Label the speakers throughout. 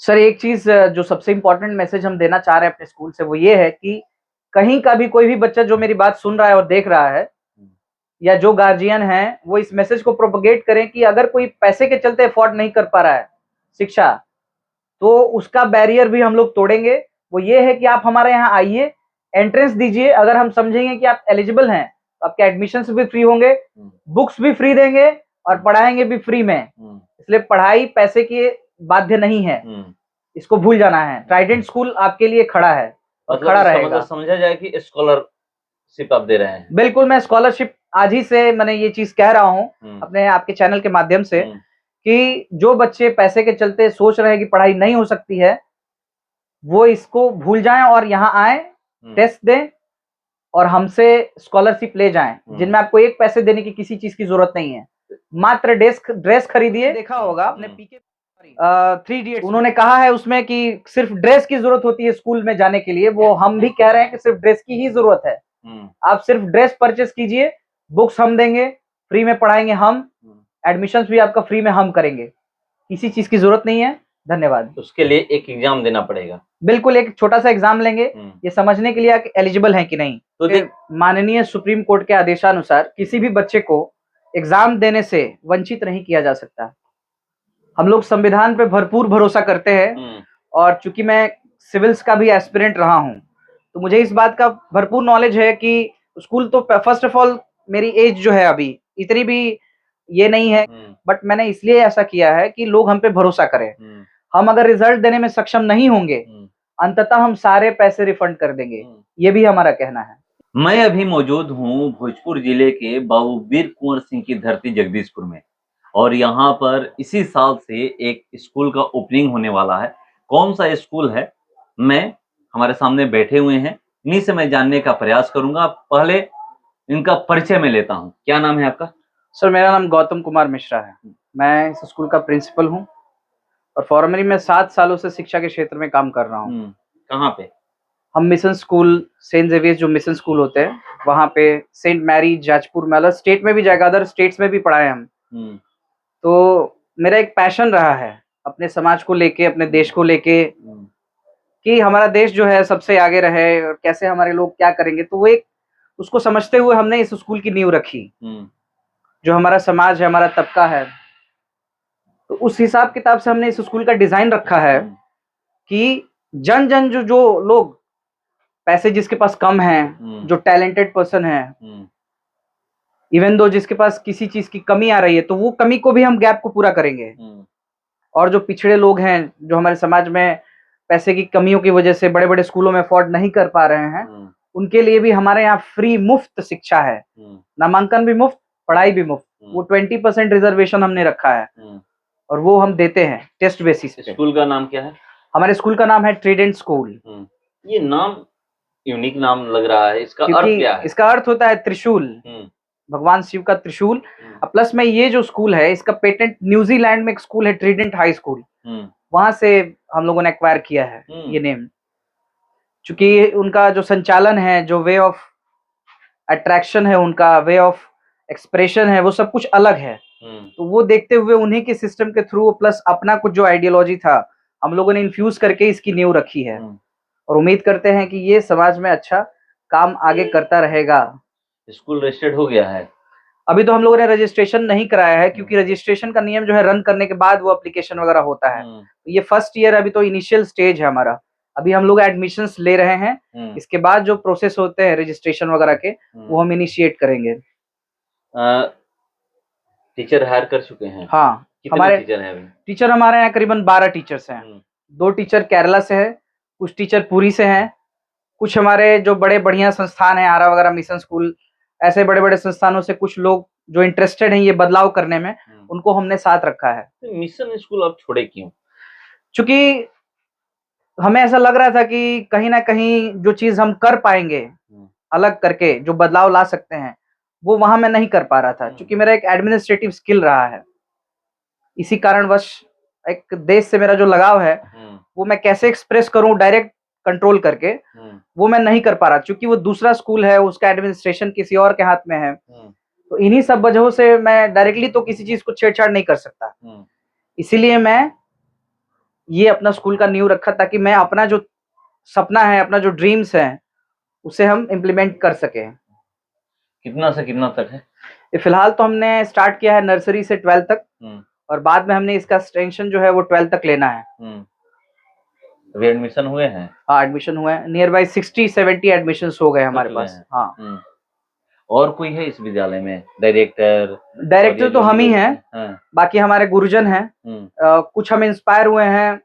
Speaker 1: Sir एक चीज़ जो सबसे इम्पोर्टेंट मैसेज हम देना चाह रहे हैं अपने स्कूल से वो ये है कि कहीं का भी कोई भी बच्चा जो मेरी बात सुन रहा है और देख रहा है या जो गार्जियन हैं, वो इस मैसेज को प्रोपेगेट करें कि अगर कोई पैसे के चलते अफोर्ड नहीं कर पा रहा है शिक्षा, तो उसका बैरियर भी हम लोग तोड़ेंगे। वो ये है कि आप हमारे यहाँ आइए, एंट्रेंस दीजिए, अगर हम समझेंगे कि आप एलिजिबल हैं, तो आपके एडमिशन्स भी फ्री होंगे, बुक्स भी फ्री देंगे और पढ़ाएँगे भी फ्री में। इसलिए पढ़ाई पैसे की बाध्य नहीं है, इसको भूल जाना है। ट्राइडेंट स्कूल आपके लिए खड़ा है और
Speaker 2: मतलब
Speaker 1: खड़ा
Speaker 2: इसका
Speaker 1: रहेगा।
Speaker 2: मतलब समझा जाए कि स्कॉलरशिप आप दे रहे हैं।
Speaker 1: बिल्कुल, मैं स्कॉलरशिप आज ही से मैंने ये चीज़ कह रहा हूँ अपने आपके चैनल के माध्यम से कि जो बच्चे पैसे के चलते सोच रहे हैं कि पढ़ाई नहीं हो सकती है, वो इसको भूल जाएँ और यहाँ आएँ, टेस्ट दें और हमसे स्कॉलरशिप ले जाएँ, जिनमें आपको 1 पैसे देने की किसी चीज़ की ज़रूरत नहीं है। मात्र ड्रेस खरीदिए। देखा होगा आपने पीके 3 इडियट्स उन्होंने कहा है उसमें कि सिर्फ ड्रेस की ज़रूरत होती है स्कूल में जाने के लिए, वो हम भी कह रहे हैं कि सिर्फ ड्रेस की ही ज़रूरत है। आप सिर्फ ड्रेस परचेज़ कीजिए, बुक्स हम देंगे, फ्री में पढ़ाएँगे हम, एडमिशन्स भी आपका फ्री में हम करेंगे। किसी चीज़ की ज़रूरत नहीं है। धन्यवाद।
Speaker 2: उसके लिए एक एग्ज़ाम देना पड़ेगा।
Speaker 1: बिल्कुल, एक छोटा-सा एग्ज़ाम लेंगे, ये समझने के लिए आप एलिजिबल हैं कि नहीं। तो माननीय सुप्रीम कोर्ट के आदेशानुसार किसी भी बच्चे को एग्ज़ाम देने से वंचित नहीं किया जा सकता। हम लोग संविधान पे भरपूर भरोसा करते हैं और चूँकि मैं सिविल्स का भी एस्पिरेंट रहा हूँ, तो मुझे इस बात का भरपूर नॉलेज है कि स्कूल तो फर्स्ट ऑफ ऑल मेरी एज जो है अभी, इतनी भी ये नहीं है, बट मैंने इसलिए ऐसा किया है कि लोग हम पे भरोसा करें। हम अगर रिज़ल्ट देने में सक्षम नहीं होंगे, अंततः हम सारे पैसे रिफंड कर देंगे, ये भी हमारा कहना है।
Speaker 2: मैं अभी मौजूद हूँ भोजपुर जिले के बाबू वीर कुंवर सिंह की धरती जगदीशपुर में और यहाँ पर इसी साल से एक स्कूल का ओपनिंग होने वाला है। कौन सा स्कूल है, मैं हमारे सामने बैठे हुए हैं, इन्हीं से मैं जानने का प्रयास करूंगा। पहले इनका परिचय मैं लेता हूँ। क्या नाम है आपका?
Speaker 1: सर मेरा नाम गौतम कुमार मिश्रा है। मैं इस स्कूल का प्रिंसिपल हूँ और फॉर्मली मैं 7 सालों से शिक्षा के क्षेत्र में काम कर रहा हूँ।
Speaker 2: कहाँ पे?
Speaker 1: हम मिशन स्कूल, सेंट ज़ेवियर्स जो मिशन स्कूल होते हैं, वहाँ पे सेंट मैरी, जाजपुर में, अलग स्टेट में भी जाएगा, अदर स्टेट्स में भी पढ़ाए हम। तो मेरा एक पैशन रहा है अपने समाज को लेके, अपने देश को लेके कि हमारा देश जो है सबसे आगे रहे और कैसे हमारे लोग क्या करेंगे। तो वो एक उसको समझते हुए हमने इस स्कूल की नींव रखी। जो हमारा समाज है, हमारा तबका है, तो उस हिसाब किताब से हमने इस स्कूल का डिज़ाइन रखा है कि जन-जन जो लोग पैसे जिसके पास कम हैं, जो टैलेंटेड पर्सन है, इवन दो जिसके पास किसी चीज़ की कमी आ रही है, तो वो कमी को भी हम गैप को पूरा करेंगे। और जो पिछड़े लोग हैं, जो हमारे समाज में पैसे की कमियों की वजह से बड़े-बड़े स्कूलों में अफोर्ड नहीं कर पा रहे हैं, उनके लिए भी हमारे यहाँ फ्री मुफ्त शिक्षा है। नामांकन भी मुफ्त, पढ़ाई भी मुफ्त। वो 20% रिजर्वेशन हमने रखा है और वो हम देते हैं टेस्ट बेसिस पे।
Speaker 2: स्कूल का नाम क्या है? हमारे
Speaker 1: स्कूल का नाम है ट्राइडेंट स्कूल।
Speaker 2: ये नाम यूनिक नाम लग रहा है, इसका अर्थ क्या है?
Speaker 1: इसका अर्थ होता है त्रिशूल, भगवान शिव का त्रिशूल। प्लस में ये जो स्कूल है, इसका पेटेंट न्यूजीलैंड में एक स्कूल है, ट्राइडेंट हाई स्कूल, वहां से हम लोगों ने एक्वायर किया है ये नेम। चूंकि उनका जो संचालन है, जो वे ऑफ अट्रैक्शन है, उनका वे ऑफ एक्सप्रेशन है, वो सब कुछ अलग है। तो वो देखते हुए उन्हीं के सिस्टम के थ्रू प्लस अपना कुछ जो आइडियोलॉजी था, हम लोगों ने इन्फ्यूज करके इसकी नींव रखी है और उम्मीद करते हैं कि ये समाज में अच्छा काम आगे करता रहेगा।
Speaker 2: स्कूल रजिस्टर्ड हो गया है?
Speaker 1: अभी तो हम लोगों ने रजिस्ट्रेशन नहीं कराया है, क्योंकि रजिस्ट्रेशन का नियम जो है रन करने के बाद वो एप्लीकेशन वगैरह होता है। तो ये फर्स्ट ईयर अभी तो इनिशियल स्टेज है हमारा। अभी हम लोग एडमिशंस ले रहे हैं, इसके बाद जो प्रोसेस होते हैं रजिस्ट्रेशन वगैरह के, वो हम इनिशिएट करेंगे।
Speaker 2: टीचर हायर कर चुके हैं?
Speaker 1: हाँ,
Speaker 2: हमारे टीचर हैं अभी? टीचर
Speaker 1: हमारे यहाँ करीबन 12 टीचर्स हैं। 2 टीचर केरला से है, कुछ टीचर पुरी से हैं, कुछ हमारे जो बड़े बढ़िया संस्थान हैं, आरा वगैरह, मिशन स्कूल, ऐसे बड़े-बड़े संस्थानों से कुछ लोग जो इंटरेस्टेड हैं ये बदलाव करने में, उनको हमने साथ रखा है।
Speaker 2: तो मिशन स्कूल आप छोड़े क्यों?
Speaker 1: चूँकि हमें ऐसा लग रहा था कि कहीं न कहीं जो चीज़ हम कर पाएँगे, अलग करके जो बदलाव ला सकते हैं, वो वहाँ मैं नहीं कर पा रहा था। चूँकि मेरा एक एडमिनिस्ट्रेटिव स्किल रहा है। इसी कारणवश एक देश से मेरा जो लगाव है, वो मैं कैसे एक्सप्रेस करूँ डायरेक्ट कंट्रोल करके, वो मैं नहीं कर पा रहा। चूँकि वो दूसरा स्कूल है, उसका एडमिनिस्ट्रेशन किसी और के हाथ में है। तो इन्हीं सब वजहों से मैं डायरेक्टली तो किसी चीज़ को छेड़छाड़ नहीं कर सकता। इसीलिए मैं ये अपना स्कूल का नींव रखा ताकि मैं अपना जो सपना है, अपना जो ड्रीम्स है, उसे हम इम्प्लीमेंट कर सके।
Speaker 2: कितना से कितना तक है?
Speaker 1: ये फिलहाल तो हमने स्टार्ट किया है नर्सरी से 12 तक, और बाद में हमने इसका एक्सटेंशन जो है वो 12 तक लेना है।
Speaker 2: अभी एडमिशन हुए हैं?
Speaker 1: हाँ, एडमिशन हुए हैं, नियर बाई 60-70 एडमिशन हो गए हमारे पास। हाँ।
Speaker 2: और कोई है इस विद्यालय में डायरेक्टर?
Speaker 1: डायरेक्टर तो हम ही हैं। बाकी हमारे गुरुजन हैं। कुछ हम इंस्पायर हुए हैं,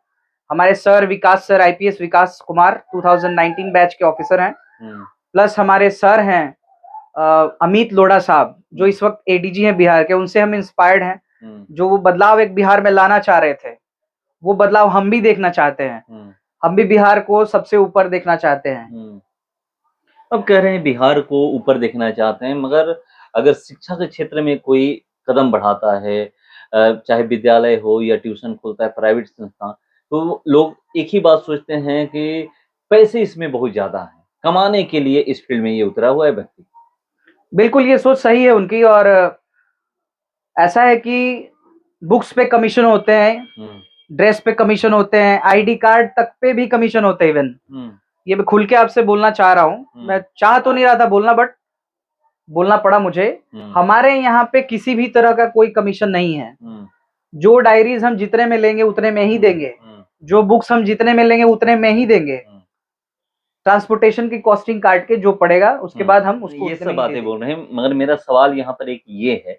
Speaker 1: हमारे सर विकास सर, IPS विकास कुमार 2019 बैच के ऑफिसर हैं। प्लस हमारे सर हैं अमित लोढ़ा साहब, जो इस वक्त ADG हैं बिहार के, उनसे हम इंस्पायर्ड हैं। जो वो बदलाव एक बिहार में लाना चाह रहे थे, वो बदलाव हम भी देखना चाहते हैं। हम भी बिहार को सबसे ऊपर देखना चाहते हैं।
Speaker 2: अब कह रहे हैं बिहार को ऊपर देखना चाहते हैं, मगर अगर शिक्षा के क्षेत्र में कोई कदम बढ़ाता है, चाहे विद्यालय हो या ट्यूशन खोलता है, प्राइवेट संस्था, तो लोग एक ही बात सोचते हैं कि पैसे इसमें बहुत ज्यादा है, कमाने के लिए इस फील्ड में ये उतरा हुआ है व्यक्ति।
Speaker 1: बिल्कुल, ये सोच सही है उनकी। और ऐसा है कि बुक्स पे कमीशन होते हैं, ड्रेस पे कमीशन होते हैं, ID कार्ड तक पे भी कमीशन होते हैं इवन। ये मैं खुल के आपसे बोलना चाह रहा हूँ। मैं चाह तो नहीं रहा था बोलना, बट बोलना पड़ा मुझे। हमारे यहाँ पे किसी भी तरह का कोई कमीशन नहीं है। जो डायरीज हम जितने में लेंगे उतने में ही देंगे, जो बुक्स हम जितने में लेंगे उतने में ही देंगे। ट्रांसपोर्टेशन की कॉस्टिंग काट के जो पड़ेगा उसके बाद हम उसको,
Speaker 2: ये सब बातें बोल रहे हैं। मगर मेरा सवाल यहाँ पर एक ये है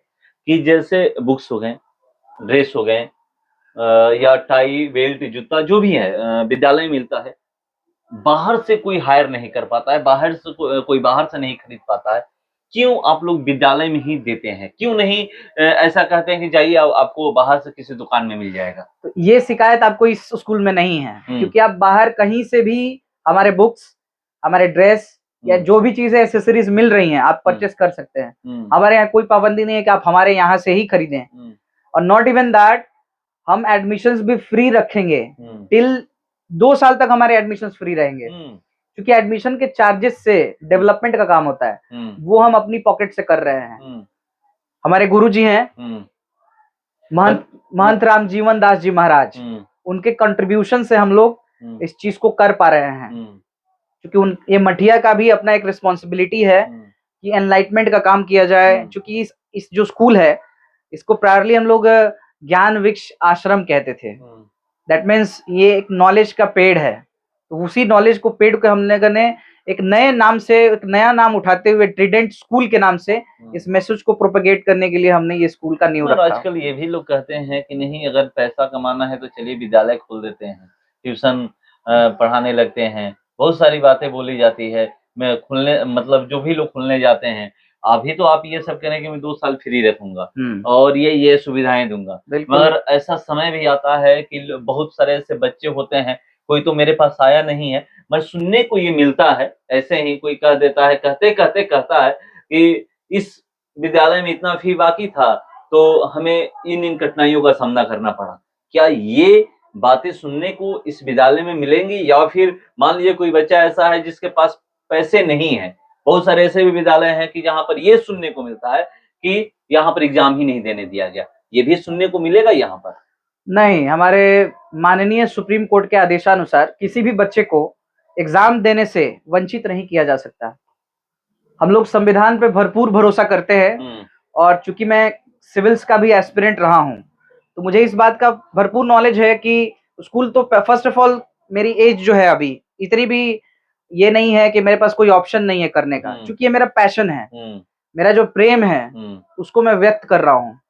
Speaker 2: कि जैसे बुक्स हो गए, ड्रेस हो गए, या टाई बेल्ट जूता जो भी है विद्यालय में मिलता है, बाहर से कोई हायर नहीं कर पाता है, बाहर से कोई बाहर से नहीं खरीद पाता है। क्यों आप लोग विद्यालय में ही देते हैं? क्यों नहीं ऐसा कहते हैं कि जाइए आपको बाहर से किसी दुकान में मिल जाएगा?
Speaker 1: तो ये शिकायत आपको इस स्कूल में नहीं है, क्योंकि आप बाहर कहीं से भी हमारे बुक्स, हमारे ड्रेस या जो भी चीजें एक्सेसरीज मिल रही हैं, आप परचेस कर सकते हैं। हमारे यहाँ कोई पाबंदी नहीं है कि आप हमारे यहाँ से ही खरीदें। और नॉट इवन दैट, हम एडमिशंस भी फ्री रखेंगे टिल 2 साल तक। हमारे एडमिशंस फ्री रहेंगे, क्योंकि एडमिशन के चार्जेस से डेवलपमेंट का काम होता है, वो हम अपनी पॉकेट से कर रहे हैं। हमारे गुरुजी हैं महंत राम जीवन दास जी महाराज, उनके कंट्रीब्यूशन से हम लोग इस चीज को कर पा रहे हैं। क्योंकि ये मठिया का भी अपना एक रिस्पॉन्सिबिलिटी है कि एनलाइटमेंट का काम किया जाए। क्योंकि इस जो स्कूल है, इसको प्रायरली हम लोग ज्ञान वृक्ष आश्रम कहते थे। दैट मीन्स ये एक नॉलेज का पेड़ है। तो उसी नॉलेज को, पेड़ को हमने एक नए नाम से, एक नया नाम उठाते हुए ट्रिडेंट स्कूल के नाम से इस मैसेज को प्रोपेगेट करने के लिए हमने ये स्कूल का नींव रखा।
Speaker 2: आजकल ये भी लोग कहते हैं कि नहीं, अगर पैसा कमाना है तो चलिए विद्यालय खोल देते हैं, ट्यूशन पढ़ाने लगते हैं। बहुत सारी बातें बोली जाती है। मैं खुलने, मतलब जो भी लोग खुलने जाते हैं, अभी तो आप ये सब कह रहे हैं कि मैं 2 साल फ्री रखूंगा और ये सुविधाएं दूंगा, मगर ऐसा समय भी आता है कि बहुत सारे ऐसे बच्चे होते हैं, कोई तो मेरे पास आया नहीं है, मगर सुनने को ये मिलता है, ऐसे ही कोई कह देता है, कहते कहते कहता है कि इस विद्यालय में इतना फी बाकी था तो हमें इन कठिनाइयों का सामना करना पड़ा। क्या ये बातें सुनने को इस विद्यालय में मिलेंगी, या फिर मान लीजिए कोई बच्चा ऐसा है जिसके पास पैसे नहीं है? बहुत सारे ऐसे भी विद्यालय हैं कि जहां पर ये सुनने को मिलता है कि यहाँ पर एग्जाम ही नहीं देने दिया गया। ये भी सुनने को मिलेगा यहाँ पर?
Speaker 1: नहीं, हमारे माननीय सुप्रीम कोर्ट के आदेशानुसार किसी भी बच्चे को एग्जाम देने से वंचित नहीं किया जा सकता। हम लोग संविधान पे भरपूर भरोसा करते हैं, और चूंकि मैं सिविल्स का भी एस्पिरेंट रहा हूं, तो मुझे इस बात का भरपूर नॉलेज है कि स्कूल तो, फर्स्ट ऑफ ऑल मेरी एज जो है अभी इतनी भी ये नहीं है कि मेरे पास कोई ऑप्शन नहीं है करने का। क्योंकि ये मेरा पैशन है, मेरा जो प्रेम है उसको मैं व्यक्त कर रहा हूँ।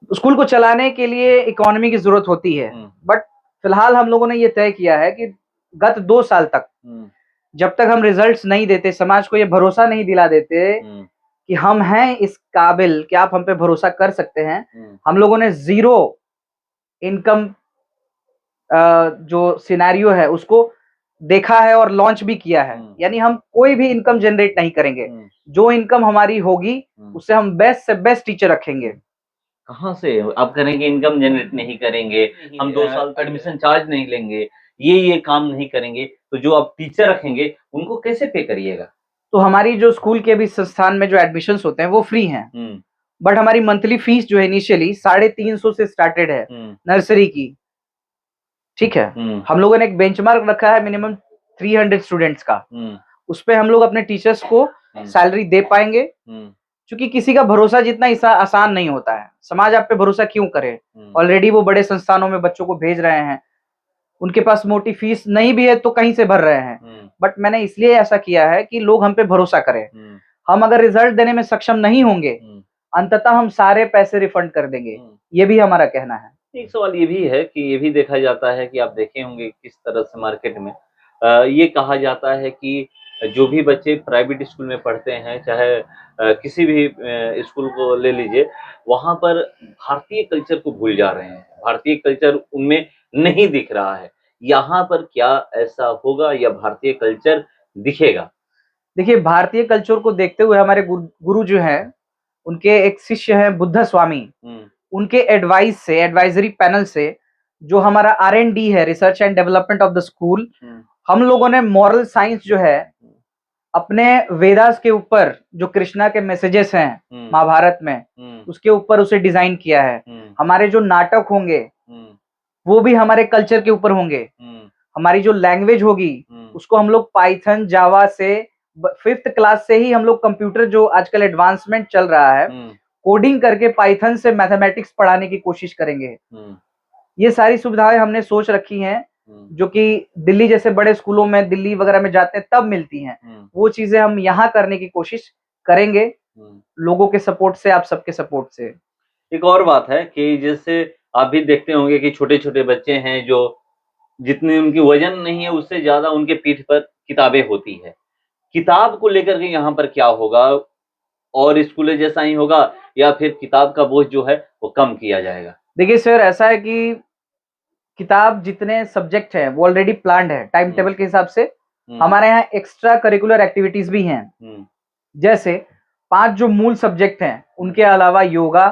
Speaker 1: स्कूल को चलाने के लिए इकोनॉमी की जरूरत होती है, बट फिलहाल हम लोगों ने ये तय किया है कि गत 2 साल तक, जब तक हम रिजल्ट्स नहीं देते, समाज को ये भरोसा नहीं दिला देते कि हम हैं इस काबिल कि आप हम पे भरोसा कर सकते हैं, हम लोगों ने 0 इनकम जो सिनेरियो है उसको देखा है और लॉन्च भी किया है। यानी हम कोई भी इनकम जनरेट नहीं करेंगे। जो इनकम हमारी होगी उससे हम बेस्ट से बेस्ट टीचर रखेंगे।
Speaker 2: कहाँ से आप करेंगे? इनकम जनरेट नहीं करेंगे, हम 2 साल एडमिशन चार्ज नहीं लेंगे, ये काम नहीं करेंगे, तो जो आप टीचर रखेंगे उनको कैसे पे करिएगा?
Speaker 1: तो हमारी जो स्कूल के भी संस्थान में जो एडमिशन्स होते हैं वो फ्री हैं, बट हमारी मंथली फीस जो है इनिशियली 350 से स्टार्टेड है नर्सरी की। ठीक है। हम लोगों ने एक बेंचमार्क रखा है मिनिमम 300 स्टूडेंट्स का। उस पे हम लोग अपने टीचर्स को सैलरी दे पाएंगे, क्योंकि किसी का भरोसा जितना ऐसा आसान नहीं होता है। समाज आप पे भरोसा क्यों करे? ऑलरेडी वो बड़े संस्थानों में बच्चों को भेज रहे हैं, उनके पास मोटी फीस नहीं भी है तो कहीं से भर रहे हैं। बट मैंने इसलिए ऐसा किया है कि लोग हम पे भरोसा करें। हम अगर रिजल्ट देने में सक्षम नहीं होंगे, अंततः हम सारे पैसे रिफंड कर देंगे, ये भी हमारा कहना है।
Speaker 2: एक सवाल ये भी है कि ये भी देखा जाता है कि आप देखे होंगे किस तरह से मार्केट में ये कहा जाता है कि जो भी बच्चे प्राइवेट स्कूल में पढ़ते हैं, चाहे किसी भी स्कूल को ले लीजिए, वहाँ पर भारतीय कल्चर को भूल जा रहे हैं। भारतीय कल्चर उनमें नहीं दिख रहा है। यहाँ पर क्या ऐसा होगा या भारतीय कल्चर दिखेगा?
Speaker 1: देखिए, भारतीय कल्चर को देखते हुए हमारे गुरु जो हैं, उनके एक शिष्य हैं बुद्ध स्वामी, उनके एडवाइस से, एडवाइजरी पैनल से, जो हमारा R&D है, research and development of the school, हम लोगों ने मॉरल साइंस जो है अपने वेदास के ऊपर, जो कृष्णा के मैसेजेस हैं महाभारत में, उसके ऊपर उसे डिजाइन किया है। हमारे जो नाटक होंगे वो भी हमारे कल्चर के ऊपर होंगे। हमारी जो लैंग्वेज होगी उसको हम लोग पाइथन, जावा से 5th क्लास से ही हम लोग कंप्यूटर, जो आजकल एडवांसमेंट चल रहा है, कोडिंग करके पाइथन से मैथमेटिक्स पढ़ाने की कोशिश करेंगे। ये सारी सुविधाएं हमने सोच रखी हैं, जो कि दिल्ली जैसे बड़े स्कूलों में, दिल्ली वगैरह में जाते हैं तब मिलती हैं। वो चीजें हम यहाँ करने की कोशिश करेंगे, लोगों के सपोर्ट से, आप सबके सपोर्ट से।
Speaker 2: एक और बात है कि जैसे आप भी देखते होंगे कि छोटे-छोटे बच्चे हैं जो जितनी उनकी वजन नहीं है उससे ज्यादा उनके पीठ पर किताबें होती है। किताब को लेकर के यहाँ पर क्या होगा? और स्कूलें जैसा ही होगा या फिर किताब का बोझ जो है वो कम किया जाएगा?
Speaker 1: देखिए सर, ऐसा है कि किताब, जितने सब्जेक्ट हैं वो ऑलरेडी प्लान्ड है टाइम टेबल के हिसाब से। हमारे यहाँ एक्स्ट्रा करिकुलर एक्टिविटीज भी हैं, जैसे 5 जो मूल सब्जेक्ट हैं उनके अलावा yoga,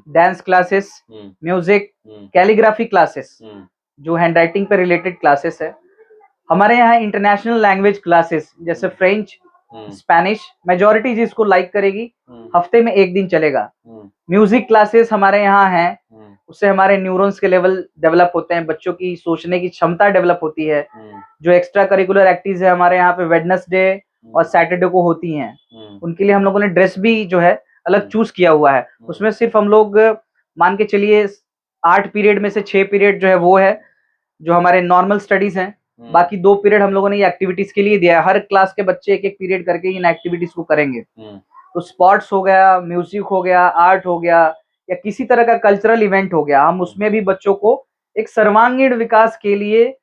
Speaker 1: dance classes, music, calligraphy classes, जो हैंड राइटिंग पे रिलेटेड क्लासेस है। हमारे यहाँ इंटरनेशनल लैंग्वेज क्लासेस, जैसे फ्रेंच, स्पेनिश, मेजोरिटी जिसको लाइक करेगी, हफ्ते में 1 दिन चलेगा। म्यूजिक क्लासेस हमारे यहाँ हैं, उससे हमारे न्यूरॉन्स के लेवल डेवलप होते हैं, बच्चों की सोचने की क्षमता डेवलप होती है। जो एक्स्ट्रा करिकुलर एक्टिविटीज है हमारे यहाँ पे वेडनेसडे और सैटरडे को होती हैं, उनके लिए हम लोगों ने ड्रेस भी जो है अलग चूज किया हुआ है। उसमें सिर्फ हम लोग मान के चलिए 8 पीरियड में से 6 पीरियड जो है वो है जो हमारे नॉर्मल स्टडीज हैं, बाकी 2 पीरियड हम लोगों ने ये एक्टिविटीज के लिए दिया है। हर क्लास के बच्चे 1-1 पीरियड करके इन एक्टिविटीज को करेंगे। तो स्पोर्ट्स हो गया, म्यूजिक हो गया, आर्ट हो गया, या किसी तरह का कल्चरल इवेंट हो गया, हम उसमें भी बच्चों को एक सर्वांगीण विकास के लिए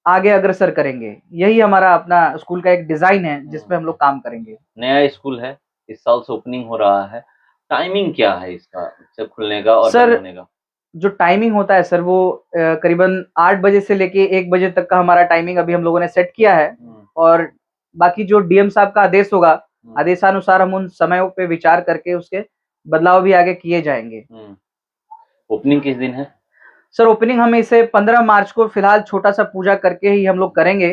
Speaker 1: आगे अग्रसर करेंगे। यही हमारा अपना स्कूल का एक डिजाइन है जिसपे हम लोग काम करेंगे।
Speaker 2: नया स्कूल है, इस साल से ओपनिंग हो रहा है, टाइमिंग क्या है इसका जब खुलने का और
Speaker 1: सर,
Speaker 2: बंद होने का? जो
Speaker 1: टाइमिंग होता है सर, वो करीबन 8 बजे से लेके 1 बजे तक का हमारा टाइमिंग अभी हम लोगों ने सेट किया है। और बाकी जो डीएम साहब का आदेश होगा, आदेशानुसार हम उन समयों पे विचार करके उसके बदलाव भी आगे किए जाएंगे।
Speaker 2: ओपनिंग किस दिन है?
Speaker 1: सर, ओपनिंग हम इसे 15 मार्च को फिलहाल छोटा सा पूजा करके ही हम लोग करेंगे,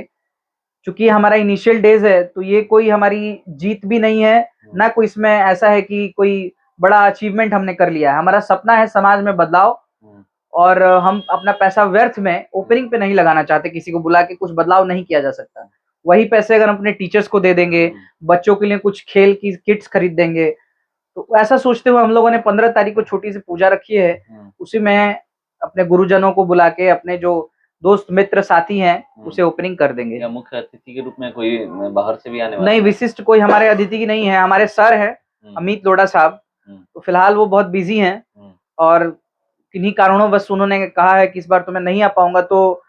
Speaker 1: क्योंकि हमारा इनिशियल डेज है, तो ये कोई हमारी जीत भी नहीं है, ना कोई इसमें ऐसा है कि कोई बड़ा अचीवमेंट हमने कर लिया है। हमारा सपना है समाज में बदलाव, और हम अपना पैसा व्यर्थ में ओपनिंग पे नहीं लगाना चाहते। किसी को बुला के कुछ बदलाव नहीं किया जा सकता। वही पैसे अगर हम अपने टीचर्स को दे देंगे, बच्चों के लिए कुछ खेल की किट्स खरीद देंगे, तो ऐसा सोचते हुए हम लोगों ने 15 तारीख को छोटी सी पूजा रखी है। उसी में अपने गुरुजनों को बुला के, अपने जो दोस्त मित्र साथी हैं, उसे ओपनिंग कर देंगे।
Speaker 2: या मुख्य अतिथि के रूप में कोई बाहर से भी आने वाला?
Speaker 1: नहीं, विशिष्ट कोई हमारे अतिथि की नहीं है। हमारे सर है अमित लोढ़ा साहब, तो फिलहाल वो बहुत बिजी हैं, और किन्हीं कारणों उन्होंने कहा है कि इस बार तो मैं नहीं आ पाऊंगा। तो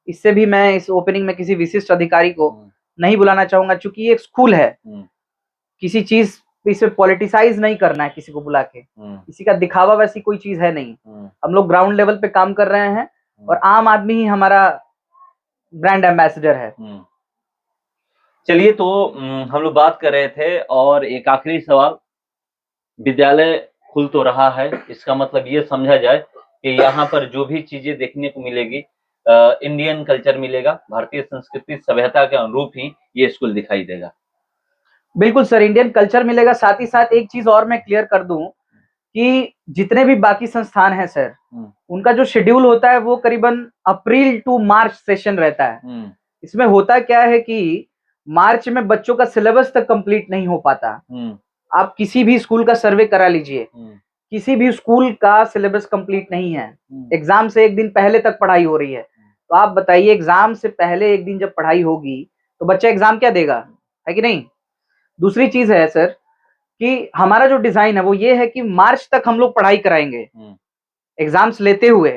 Speaker 1: इससे भी मैं इस ओपनिंग में किसी विशिष्ट अधिकारी को नहीं बुलाना चाहूंगा, क्योंकि ये एक स्कूल है। किसी चीज इसे पॉलिटिसाइज नहीं करना है किसी को बुला के, किसी का दिखावा वैसी कोई चीज है नहीं। हम लोग ग्राउंड लेवल पे काम कर रहे हैं, और आम आदमी ही हमारा ब्रांड एम्बेसडर है।
Speaker 2: चलिए, तो हम लोग बात कर रहे थे, और एक आखिरी सवाल, विद्यालय खुल तो रहा है, इसका मतलब ये समझा जाए कि यहाँ पर जो भी चीजें देखने को मिलेगी, इंडियन कल्चर मिलेगा, भारतीय संस्कृति सभ्यता के अनुरूप ही ये स्कूल दिखाई देगा।
Speaker 1: बिल्कुल सर, इंडियन कल्चर मिलेगा। साथ ही साथ एक चीज और मैं क्लियर कर दूं कि जितने भी बाकी संस्थान हैं सर, उनका जो शेड्यूल होता है वो करीबन अप्रैल टू मार्च सेशन रहता है। इसमें होता क्या है कि मार्च में बच्चों का सिलेबस तक कंप्लीट नहीं हो पाता। आप किसी भी स्कूल का सर्वे करा लीजिए, किसी भी स्कूल का सिलेबस कंप्लीट नहीं है। एग्जाम से एक दिन पहले तक पढ़ाई हो रही है। तो आप बताइए, एग्जाम से पहले एक दिन जब पढ़ाई होगी तो बच्चा एग्जाम क्या देगा, है कि नहीं। दूसरी चीज है सर कि हमारा जो डिजाइन है वो ये है कि मार्च तक हम लोग पढ़ाई कराएंगे एग्जाम्स लेते हुए,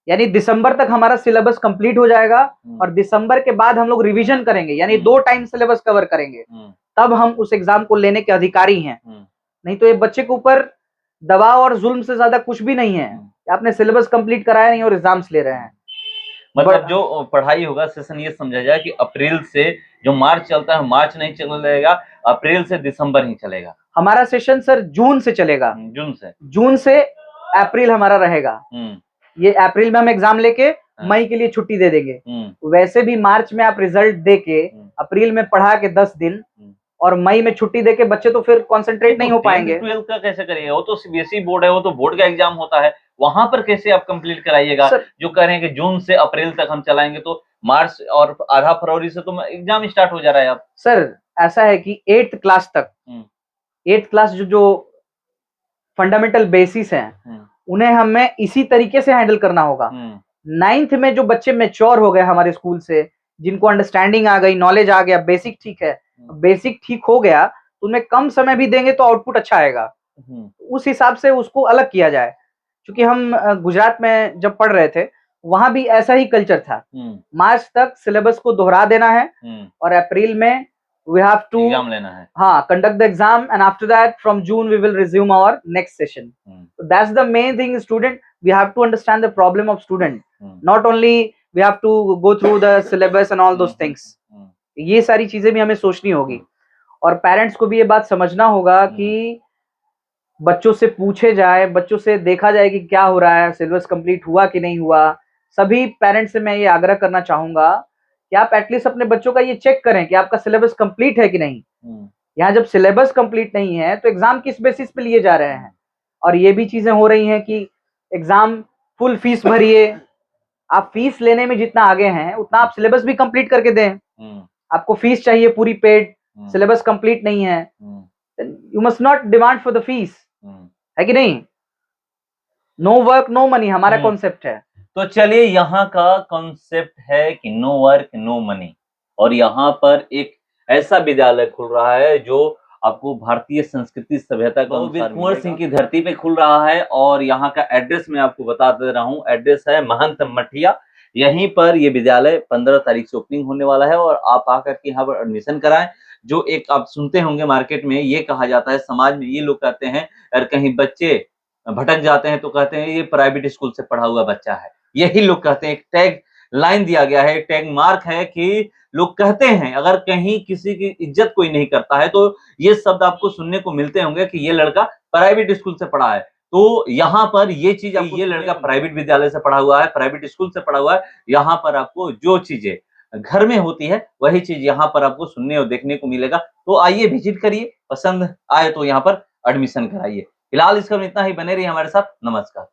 Speaker 1: यानी दिसंबर तक हमारा सिलेबस कंप्लीट हो जाएगा और दिसंबर के बाद हम लोग रिवीजन करेंगे, यानी 2 टाइम सिलेबस कवर करेंगे, तब हम उस एग्जाम को लेने के अधिकारी हैं। नहीं तो ये बच्चे के ऊपर दबाव और जुल्म से ज्यादा कुछ भी नहीं है। आपने सिलेबस कंप्लीट कराया नहीं और एग्जाम्स ले रहे हैं।
Speaker 2: मतलब जो पढ़ाई होगा सेशन ये समझा जाए कि अप्रैल से जो मार्च चलता है, मार्च नहीं चलेगा, अप्रैल से दिसंबर ही चलेगा।
Speaker 1: हमारा सेशन सर जून से चलेगा। जून से अप्रैल हमारा रहेगा। ये अप्रैल में हम एग्जाम लेके मई के लिए छुट्टी दे देंगे। वैसे भी मार्च में आप रिजल्ट दे के अप्रैल में पढ़ा के 10 दिन और मई में छुट्टी देके बच्चे तो फिर कंसंट्रेट नहीं हो पाएंगे।
Speaker 2: 12th का कैसे करिएगा, वो तो सीबीएसई बोर्ड है, वो तो बोर्ड का एग्जाम होता है, वहां पर कैसे आप कंप्लीट कराइएगा। जो कह रहे हैं कि जून से अप्रैल तक हम चलाएंगे, तो मार्च और आधा फरवरी से तो एग्जाम स्टार्ट हो जा रहा है। अब
Speaker 1: सर ऐसा है कि 8th क्लास तक, 8th क्लास जो फंडामेंटल बेसिस हैं उन्हें हमें इसी तरीके से हैंडल करना होगा। 9th में जो बच्चे मैच्योर हो गए हमारे स्कूल से, जिनको अंडरस्टैंडिंग आ गई, नॉलेज आ गया, बेसिक ठीक है, बेसिक ठीक हो गया तो उन्हें कम समय भी देंगे तो आउटपुट अच्छा आएगा। उस हिसाब से उसको अलग किया जाए। क्योंकि हम गुजरात में जब पढ़ रहे थे वहां भी ऐसा ही कल्चर था। मार्च तक सिलेबस को दोहरा देना है और अप्रैल में we have to
Speaker 2: एग्जाम लेना है।
Speaker 1: हाँ, conduct the exam and after that from June we will resume our next session. So that's the main thing, student. We have to understand the problem of student. Not only we have to go through the syllabus and all those things. ये सारी चीजें भी हमें सोचनी होगी और parents को भी ये बात समझना होगा कि बच्चों से पूछे जाए, बच्चों से देखा जाए कि क्या हो रहा है, सिलेबस कंप्लीट हुआ कि नहीं हुआ। सभी पेरेंट्स से मैं ये आग्रह करना चाहूंगा कि आप एटलीस्ट अपने बच्चों का ये चेक करें कि आपका सिलेबस कंप्लीट है कि नहीं। यहाँ जब सिलेबस कंप्लीट नहीं है तो एग्जाम किस बेसिस पे लिए जा रहे हैं। और ये भी चीजें हो रही हैं कि एग्जाम फुल फीस भरिए, आप फीस लेने में जितना आगे हैं उतना आप सिलेबस भी कंप्लीट करके दें। आपको फीस चाहिए पूरी पेड, सिलेबस कंप्लीट नहीं है, you must not demand for the fees, है कि नहीं। नो वर्क नो मनी हमारा कॉन्सेप्ट है।
Speaker 2: तो चलिए, यहाँ का कॉन्सेप्ट है कि नो वर्क नो मनी, और यहाँ पर एक ऐसा विद्यालय खुल रहा है जो आपको भारतीय संस्कृति सभ्यता का कुंवर सिंह की धरती पे खुल रहा है। और यहाँ का एड्रेस मैं आपको बता दे रहा हूँ, एड्रेस है महंत मठिया। यहीं पर ये विद्यालय 15 तारीख से ओपनिंग होने वाला है और आप आकर के यहाँ पर एडमिशन कराएं। जो एक आप सुनते होंगे मार्केट में ये कहा जाता है, समाज में ये लोग कहते हैं, अगर कहीं बच्चे भटक जाते हैं तो कहते हैं ये प्राइवेट स्कूल से पढ़ा हुआ बच्चा है। यही लोग कहते हैं, एक टैग लाइन दिया गया है, टैग मार्क है कि लोग कहते हैं अगर कहीं किसी की इज्जत कोई नहीं करता है तो ये शब्द आपको सुनने को मिलते होंगे कि ये लड़का प्राइवेट स्कूल से पढ़ा है। तो यहाँ पर ये चीज, ये लड़का प्राइवेट विद्यालय से पढ़ा हुआ है, प्राइवेट स्कूल से पढ़ा हुआ है, यहाँ पर आपको जो चीजें घर में होती है वही चीज यहाँ पर आपको सुनने और देखने को मिलेगा। तो आइए, विजिट करिए, पसंद आए तो यहाँ पर एडमिशन कराइए। फिलहाल इसका इतना ही, बने रहिए हमारे साथ। नमस्कार।